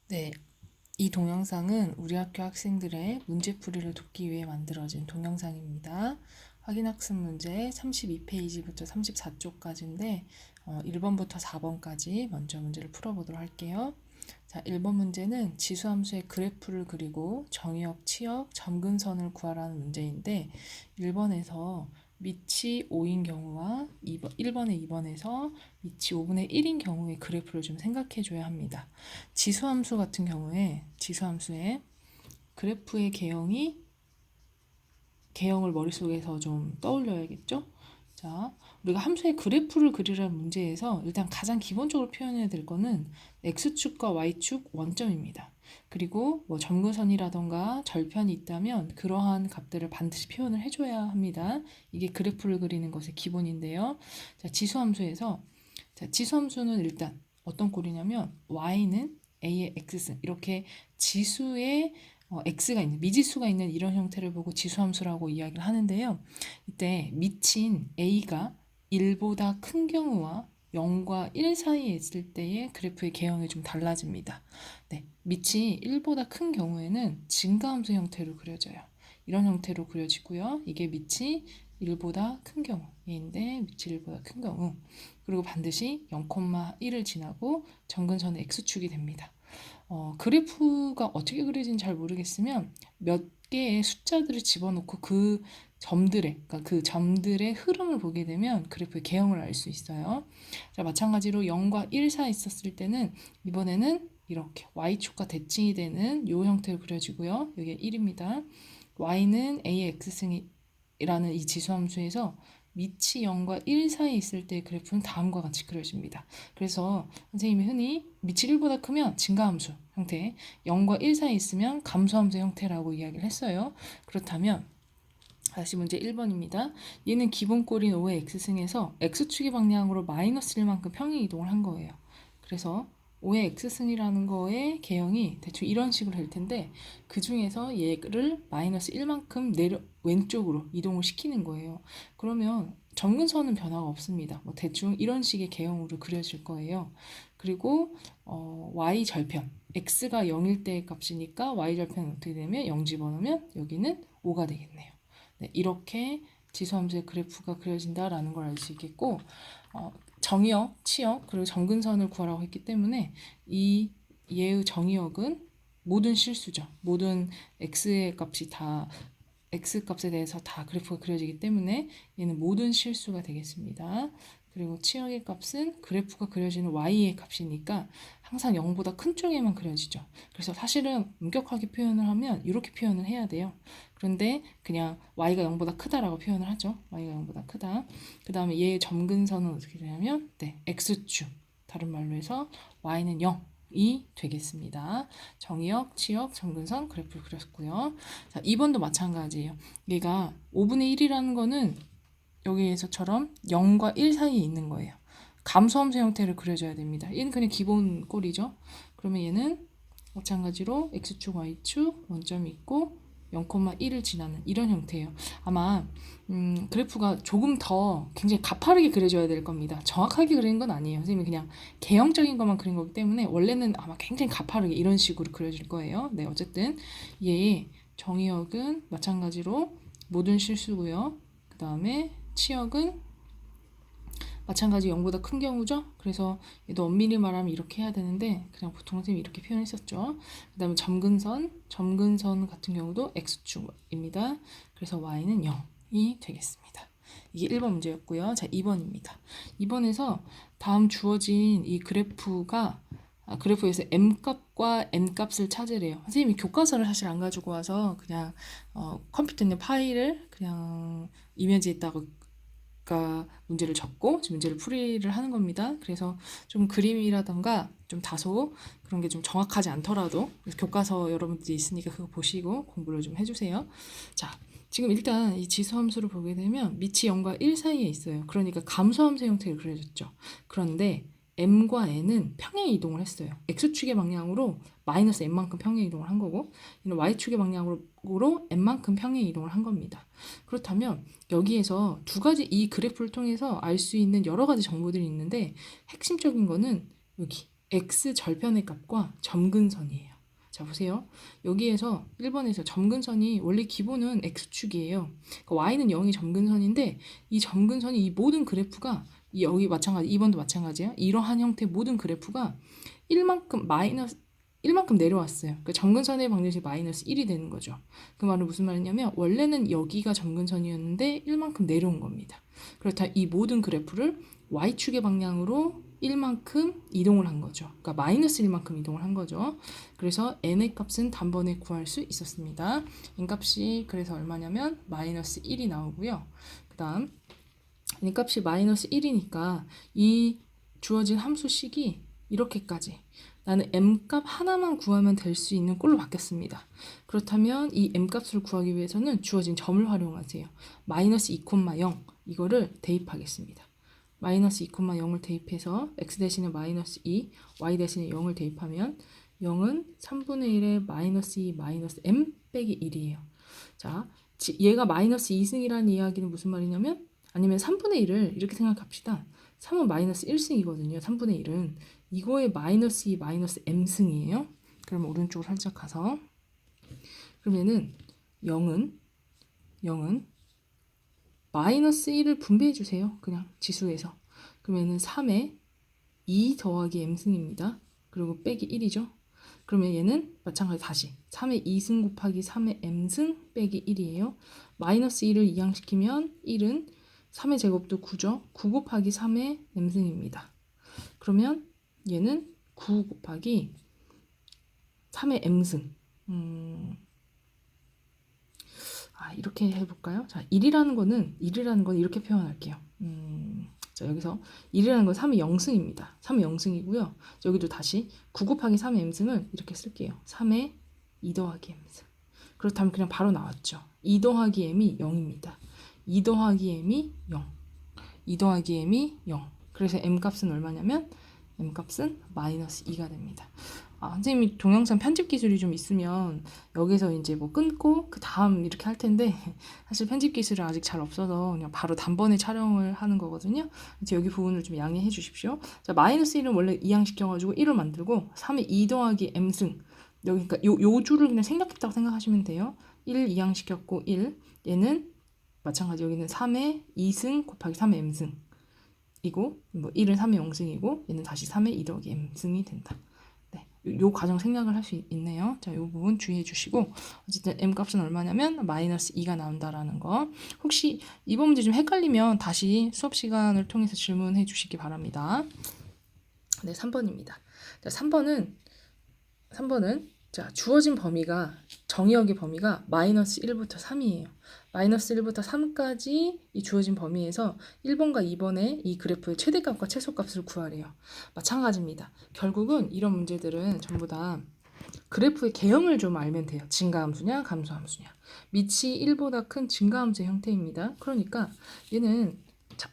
네, 이 동영상은 우리 학교 학생들의 문제풀이를 돕기 위해 만들어진 동영상입니다. 확인학습 문제 32페이지부터 34쪽까지인데 1번부터 4번까지 먼저 문제를 풀어보도록 할게요. 자, 1번 문제는 지수함수의 그래프를 그리고 정의역, 치역, 점근선을 구하라는 문제인데 1번에서 밑이 5인 경우와 1번에 2번에서 밑이 5분의 1인 경우의 그래프를 좀 생각해 줘야 합니다. 지수함수 같은 경우에 지수함수의 그래프의 개형을 머릿속에서 좀 떠올려야겠죠? 자, 우리가 함수의 그래프를 그리라는 문제에서 일단 가장 기본적으로 표현해야 될 거는 x축과 y축 원점입니다. 그리고 뭐 점근선이라던가 절편이 있다면 그러한 값들을 반드시 표현을 해줘야 합니다. 이게 그래프를 그리는 것의 기본인데요. 자, 지수함수는 일단 어떤 꼴이냐면 y는 a의 x승 이렇게 지수의 x가 있는 미지수가 있는 이런 형태를 보고 지수함수라고 이야기를 하는데요. 이때 미친 a가 1보다 큰 경우와 0과 1 사이에 있을 때의 그래프의 개형이 좀 달라집니다. 네, 밑이 1보다 큰 경우에는 증가함수 형태로 그려져요. 이런 형태로 그려지고요. 이게 밑이 1보다 큰 경우인데 밑이 1보다 큰 경우 그리고 반드시 0,1을 지나고 점근선의 x축이 됩니다. 그래프가 어떻게 그려진지 잘 모르겠으면 몇 개의 숫자들을 집어넣고 그러니까 그 점들의 흐름을 보게 되면 그래프의 개형을 알 수 있어요. 자, 마찬가지로 0과 1 사이 있었을 때는 이번에는 이렇게 y축과 대칭이 되는 이 형태로 그려지고요. 이게 1입니다. y는 a의 x승이라는 이 지수함수에서 밑이 0과 1 사이에 있을 때의 그래프는 다음과 같이 그려집니다. 그래서 선생님이 흔히 밑이 1보다 크면 증가함수 형태, 0과 1 사이에 있으면 감소함수 형태라고 이야기를 했어요. 그렇다면 다시 문제 1번입니다. 얘는 기본꼴인 5의 x승에서 x축의 방향으로 마이너스 1만큼 평행 이동을 한 거예요. 그래서 5의 x승이라는 거의 개형이 대충 이런 식으로 될 텐데 그 중에서 얘를 마이너스 1만큼 왼쪽으로 이동을 시키는 거예요. 그러면 점근선은 변화가 없습니다. 뭐 대충 이런 식의 개형으로 그려질 거예요. 그리고 y 절편 x가 0일 때의 값이니까 y 절편은 어떻게 되면 0 집어넣으면 여기는 5가 되겠네요. 네, 이렇게 지수함수의 그래프가 그려진다라는 걸 알 수 있겠고 정의역, 치역, 그리고 점근선을 구하라고 했기 때문에 이 얘의 정의역은 모든 실수죠. 모든 x의 값이 다 x 값에 대해서 다 그래프가 그려지기 때문에 얘는 모든 실수가 되겠습니다. 그리고 치역의 값은 그래프가 그려지는 y의 값이니까 항상 0보다 큰 쪽에만 그려지죠. 그래서 사실은 엄격하게 표현을 하면 이렇게 표현을 해야 돼요. 그런데 그냥 y가 0보다 크다라고 표현을 하죠. y가 0보다 크다. 그 다음에 얘의 점근선은 어떻게 되냐면 x축. 다른 말로 해서 y는 0이 되겠습니다. 정의역, 치역, 점근선 그래프를 그렸고요. 자, 2번도 마찬가지예요. 얘가 5분의 1이라는 거는 여기에서처럼 0과 1 사이에 있는 거예요. 감소함수 형태를 그려줘야 됩니다. 얘는 그냥 기본 꼴이죠. 그러면 얘는 마찬가지로 x축, y축 원점이 있고 0,1을 지나는 이런 형태예요. 아마 그래프가 조금 더 굉장히 가파르게 그려져야 될 겁니다. 정확하게 그린 건 아니에요. 선생님이 그냥 개형적인 것만 그린 거기 때문에 원래는 아마 굉장히 가파르게 이런 식으로 그려질 거예요. 네, 어쨌든 얘의 정의역은 마찬가지로 모든 실수고요. 그 다음에 치역은 마찬가지 0보다 큰 경우죠. 그래서 얘도 엄밀히 말하면 이렇게 해야 되는데 그냥 보통 선생님이 이렇게 표현했었죠. 그 다음에 점근선 같은 경우도 x축입니다. 그래서 y는 0이 되겠습니다. 이게 1번 문제였고요. 자, 2번입니다. 2번에서 다음 주어진 이 그래프에서 m값과 n값을 찾으래요. 선생님이 교과서를 사실 안 가지고 와서 그냥 컴퓨터에 있는 파일을 그냥 이미지에다가 문제를 적고 문제를 풀이를 하는 겁니다. 그래서 좀 그림이라던가 좀 다소 그런 게 좀 정확하지 않더라도 교과서 여러분들이 있으니까 그거 보시고 공부를 좀 해주세요. 자, 지금 일단 이 지수함수를 보게 되면 밑이 0과 1 사이에 있어요. 그러니까 감소함수 형태를 그려줬죠. 그런데 m과 n은 평행 이동을 했어요. x축의 방향으로 마이너스 n만큼 평행 이동을 한 거고 얘는 y축의 방향으로 n만큼 평행 이동을 한 겁니다. 그렇다면 여기에서 두 가지 이 그래프를 통해서 알 수 있는 여러 가지 정보들이 있는데 핵심적인 거는 여기 x 절편의 값과 점근선이에요. 자, 보세요. 여기에서 1번에서 점근선이 원래 기본은 x축이에요. 그러니까 y는 0이 점근선인데 이 점근선이 이 모든 그래프가 여기 마찬가지 2번도 마찬가지예요. 이러한 형태의 모든 그래프가 1만큼 내려왔어요. 그러니까 점근선의 방정식이 마이너스 1이 되는 거죠. 그 말은 무슨 말이냐면 원래는 여기가 점근선이었는데 1만큼 내려온 겁니다. 그렇다 이 모든 그래프를 y축의 방향으로 1만큼 이동을 한 거죠. 그러니까 마이너스 1만큼 이동을 한 거죠. 그래서 n의 값은 단번에 구할 수 있었습니다. n 값이 그래서 얼마냐면 마이너스 1이 나오고요. 그 다음 n 값이 마이너스 1이니까 이 주어진 함수식이 이렇게까지 나는 m값 하나만 구하면 될 수 있는 꼴로 바뀌었습니다. 그렇다면 이 m값을 구하기 위해서는 주어진 점을 활용하세요. 마이너스 2,0 이거를 대입하겠습니다. 마이너스 2,0을 대입해서 x 대신에 마이너스 2, y 대신에 0을 대입하면 0은 3분의 1에 마이너스 2 마이너스 m 빼기 1이에요. 자, 얘가 마이너스 2승이라는 이야기는 무슨 말이냐면 아니면 3분의 1을 이렇게 생각합시다. 3은 마이너스 1승이거든요. 3분의 1은. 이거의 마이너스 2 마이너스 m승이에요. 그러면 오른쪽으로 살짝 가서 그러면은 0은 마이너스 1을 분배해 주세요. 그냥 지수에서. 그러면은 3에 2 더하기 m승입니다. 그리고 빼기 1이죠. 그러면 얘는 마찬가지 다시 3의 2승 곱하기 3의 m승 빼기 1이에요. 마이너스 1을 이항시키면 1은 3의 제곱도 9죠. 9 곱하기 3의 m승입니다. 그러면 얘는 9 곱하기 3의 m승. 이렇게 해볼까요? 자, 1이라는 건 이렇게 표현할게요. 자, 여기서 1이라는 건 3의 0승입니다. 3의 0승이고요. 여기도 다시 9 곱하기 3의 m승을 이렇게 쓸게요. 3의 2 더하기 m승. 그렇다면 그냥 바로 나왔죠. 2 더하기 m이 0입니다. 2 더하기 m이 0. 2 더하기 m이 0. 그래서 m값은 얼마냐면 m값은 마이너스 2가 됩니다. 선생님이 동영상 편집 기술이 좀 있으면 여기서 이제 뭐 끊고 그 다음 이렇게 할 텐데 사실 편집 기술이 아직 잘 없어서 그냥 바로 단번에 촬영을 하는 거거든요. 그래서 여기 부분을 좀 양해해 주십시오. 자, 마이너스 1은 원래 이항시켜가지고 1을 만들고 3의 2 더하기 m승 여기 그러니까 요 줄을 그냥 생략했다고 생각하시면 돼요. 1 이항시켰고 1 얘는 마찬가지 여기는 3의 2승 곱하기 3의 m승 이고 뭐 1은 3의 0승이고 얘는 다시 3의 2 더하기 m승이 된다. 요 과정 생략을 할 수 있네요. 자, 요 부분 주의해 주시고 어쨌든 m값은 얼마냐면 마이너스 2가 나온다라는 거. 혹시 이번 문제 좀 헷갈리면 다시 수업 시간을 통해서 질문해 주시기 바랍니다. 네, 3번입니다. 자, 3번은 자, 주어진 범위가 정의역의 범위가 마이너스 1부터 3이에요. 마이너스 1부터 3까지 이 주어진 범위에서 1번과 2번의 이 그래프의 최대값과 최소값을 구하래요. 마찬가지입니다. 결국은 이런 문제들은 전부 다 그래프의 개형을 좀 알면 돼요. 증가함수냐 감소함수냐. 밑이 1보다 큰 증가함수의 형태입니다. 그러니까 얘는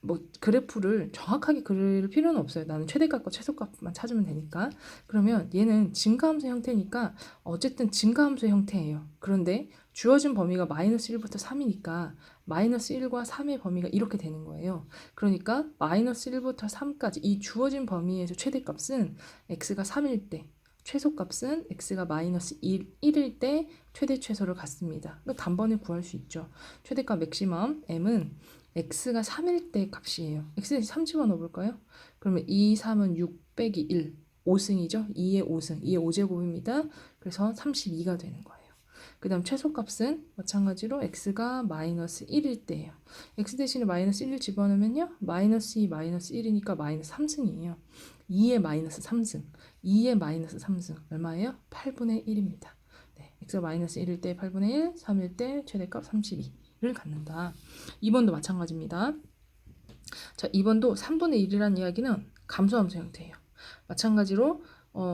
뭐 그래프를 정확하게 그릴 필요는 없어요. 나는 최대값과 최소값만 찾으면 되니까. 그러면 얘는 증가함수 형태니까 어쨌든 증가함수 형태예요. 그런데 주어진 범위가 마이너스 1부터 3이니까 마이너스 1과 3의 범위가 이렇게 되는 거예요. 그러니까 마이너스 1부터 3까지 이 주어진 범위에서 최대값은 x가 3일 때 최소값은 x가 마이너스 1일 때 최대 최소를 갖습니다. 단번에 구할 수 있죠. 최대값 맥시멈 m은 x가 3일 때 값이에요. x 대신 3 집어넣어 볼까요? 그러면 2, 3은 6 빼기 1, 5승이죠. 2의 5승, 2의 5제곱입니다. 그래서 32가 되는 거예요. 그 다음 최소값은 마찬가지로 x가 마이너스 1일 때예요. x 대신에 마이너스 1을 집어넣으면요. 마이너스 2, 마이너스 1이니까 마이너스 3승이에요. 2의 마이너스 3승, 2의 마이너스 3승 얼마예요? 8분의 1입니다. 네, x가 마이너스 1일 때 8분의 1, 3일 때 최대값 32를 갖는다. 2번도 마찬가지입니다. 자, 2번도 3분의 1이라는 이야기는 감소함수 형태예요. 마찬가지로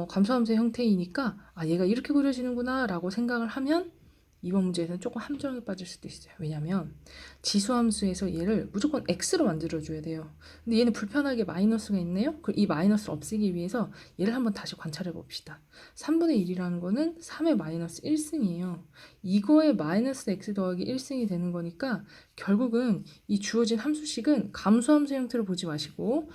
감소함수의 형태이니까 얘가 이렇게 그려지는구나 라고 생각을 하면 이번 문제에서는 조금 함정에 빠질 수도 있어요. 왜냐면 지수함수에서 얘를 무조건 x로 만들어줘야 돼요. 근데 얘는 불편하게 마이너스가 있네요. 이 마이너스를 없애기 위해서 얘를 한번 다시 관찰해 봅시다. 3분의 1이라는 거는 3의 마이너스 1승이에요. 이거에 마이너스 x 더하기 1승이 되는 거니까 결국은 이 주어진 함수식은 감소함수 형태로 보지 마시고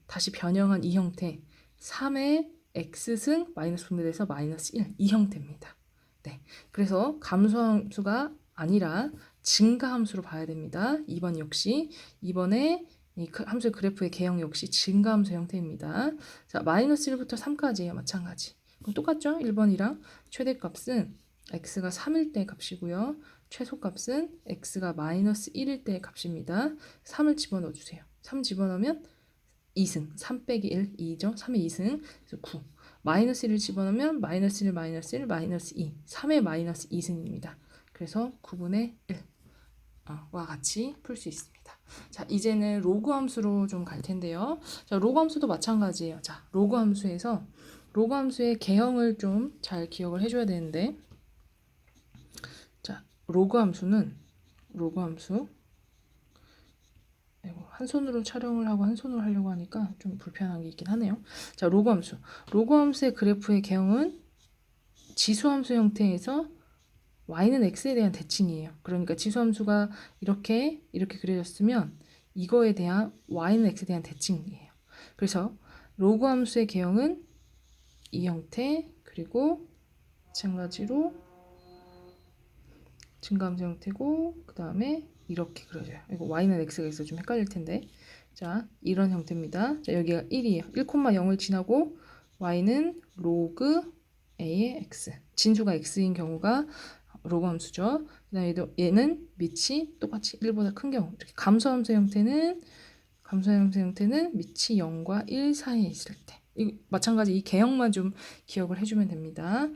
다시 변형한 이 형태 3의 x승 마이너스 분배돼서 마이너스 1 이 형태입니다. 네, 그래서 감소함수가 아니라 증가함수로 봐야 됩니다. 2번 역시 2번에 이 함수의 그래프의 개형 역시 증가함수 형태입니다. 자, 마이너스 1부터 3까지예요. 마찬가지. 그럼 똑같죠? 1번이랑 최대값은 x가 3일 때 값이고요. 최소값은 x가 마이너스 1일 때 값입니다. 3을 집어넣어 주세요. 3 집어넣으면 2승, 3 빼기 1, 2죠. 3의 2승, 그래서 9. 마이너스 1을 집어넣으면 마이너스 1, 마이너스 1, 마이너스 2. 3의 마이너스 2승입니다. 그래서 9분의 1와 같이 풀 수 있습니다. 자, 이제는 로그 함수로 좀 갈 텐데요. 자, 로그 함수도 마찬가지예요. 자, 로그 함수에서 로그 함수의 개형을 좀 잘 기억을 해줘야 되는데, 자, 로그 함수 한 손으로 촬영을 하고 한 손으로 하려고 하니까 좀 불편한 게 있긴 하네요. 자, 로그 함수의 그래프의 개형은 지수함수 형태에서 y는 x에 대한 대칭이에요. 그러니까 지수함수가 이렇게 그려졌으면 이거에 대한 y는 x에 대한 대칭이에요. 그래서 로그 함수의 개형은 이 형태, 그리고 마찬가지로 증가함수 형태고, 그 다음에 이렇게 그려져요. 이거 y는 x가 있어 좀 헷갈릴 텐데, 자, 이런 형태입니다. 자, 여기가 1이에요. 1,0을 지나고 y는 로그 a의 x, 진수가 x인 경우가 로그 함수죠. 그 다음에 얘는 밑이 똑같이 1보다 큰 경우, 이렇게 감소함수 형태는 밑이 0과 1 사이에 있을 때, 마찬가지 이 개형만 좀 기억을 해주면 됩니다.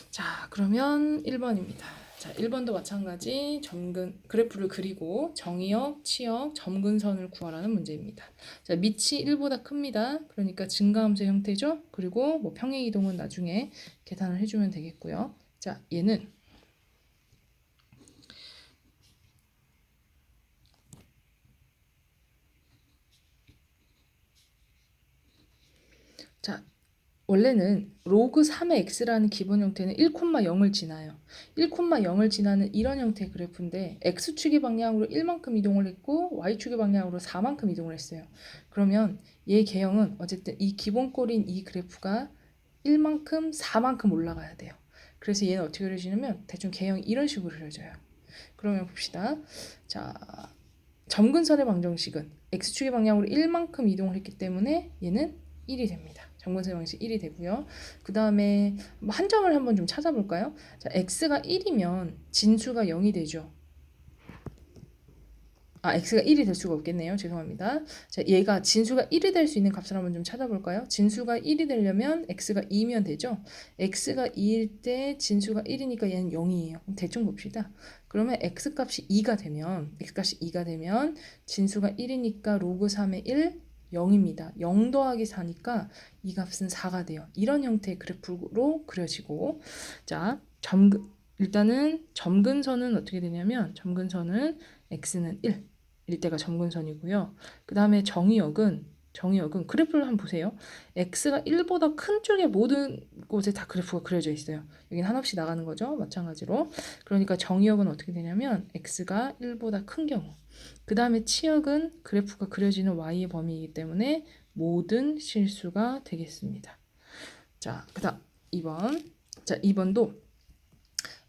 자, 그러면 1번입니다. 자, 1번도 마찬가지 그래프를 그리고 정의역, 치역, 점근선을 구하라는 문제입니다. 자, 밑이 1보다 큽니다. 그러니까 증가함수 형태죠. 그리고 뭐 평행 이동은 나중에 계산을 해주면 되겠고요. 자, 얘는 자, 원래는 로그 3의 x라는 기본 형태는 1,0을 지나요. 1,0을 지나는 이런 형태의 그래프인데 x축의 방향으로 1만큼 이동을 했고 y축의 방향으로 4만큼 이동을 했어요. 그러면 얘 개형은 어쨌든 이 기본 꼴인 이 그래프가 1만큼, 4만큼 올라가야 돼요. 그래서 얘는 어떻게 그려지냐면 대충 개형이 이런 식으로 그려져요. 그러면 봅시다. 자, 점근선의 방정식은 x축의 방향으로 1만큼 이동을 했기 때문에 얘는 1이 됩니다. 점근선의 방식 1이 되고요. 그 다음에 한 점을 한번 좀 찾아볼까요? 자, x가 1이면 진수가 0이 되죠. x가 1이 될 수가 없겠네요. 죄송합니다. 자, 얘가 진수가 1이 될 수 있는 값을 한번 좀 찾아볼까요? 진수가 1이 되려면 x가 2면 되죠. x가 2일 때 진수가 1이니까 얘는 0이에요. 대충 봅시다. 그러면 x값이 2가 되면 진수가 1이니까 로그 3의 1, 0입니다. 0 더하기 4니까 이 값은 4가 돼요. 이런 형태의 그래프로 그려지고, 자, 일단은 점근선은 어떻게 되냐면 점근선은 x는 1일 때가 점근선이고요. 그 다음에 정의역은 그래프를 한번 보세요. x가 1보다 큰 쪽의 모든 곳에 다 그래프가 그려져 있어요. 여기는 한없이 나가는 거죠. 마찬가지로. 그러니까 정의역은 어떻게 되냐면 x가 1보다 큰 경우. 그 다음에 치역은 그래프가 그려지는 y의 범위이기 때문에 모든 실수가 되겠습니다. 자, 그 다음 2번. 자, 2번도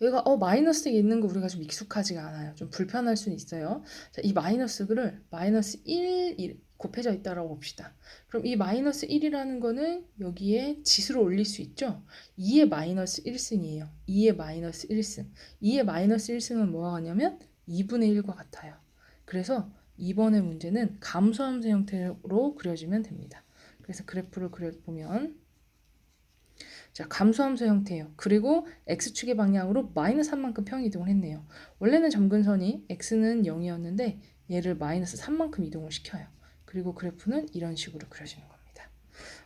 여기가 마이너스 있는 거 우리가 좀 익숙하지가 않아요. 좀 불편할 수는 있어요. 자, 이 마이너스를 마이너스 1 곱해져 있다라고 봅시다. 그럼 이 마이너스 1이라는 거는 여기에 지수를 올릴 수 있죠. 2의 마이너스 1승이에요. 2의 마이너스 1승. 2의 마이너스 1승은 뭐가 같냐면 2분의 1과 같아요. 그래서 이번의 문제는 감소함수 형태로 그려지면 됩니다. 그래서 그래프를 그려보면, 자, 감소함수 형태예요. 그리고 x축의 방향으로 마이너스 3만큼 평이동을 했네요. 원래는 점근선이 x는 0이었는데 얘를 마이너스 3만큼 이동을 시켜요. 그리고 그래프는 이런 식으로 그려지는 겁니다.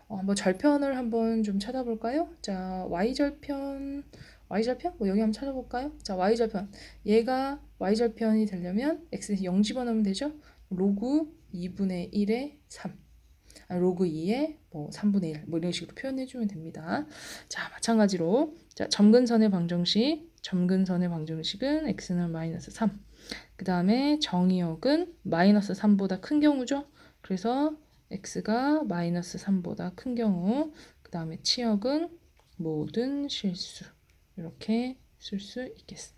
한번 절편을 한번 좀 찾아볼까요? 자, y절편 뭐 여기 한번 찾아볼까요? 자, y절편. 얘가 y절편이 되려면 x에서 0 집어넣으면 되죠? 로그 2분의 1의 3. 로그 2의 뭐 3분의 1 뭐 이런 식으로 표현해주면 됩니다. 자, 마찬가지로 자, 점근선의 방정식은 x는 마이너스 3. 그 다음에 정의역은 마이너스 3보다 큰 경우죠. 그래서 x가 마이너스 3보다 큰 경우, 그 다음에 치역은 모든 실수 이렇게 쓸 수 있겠습니다.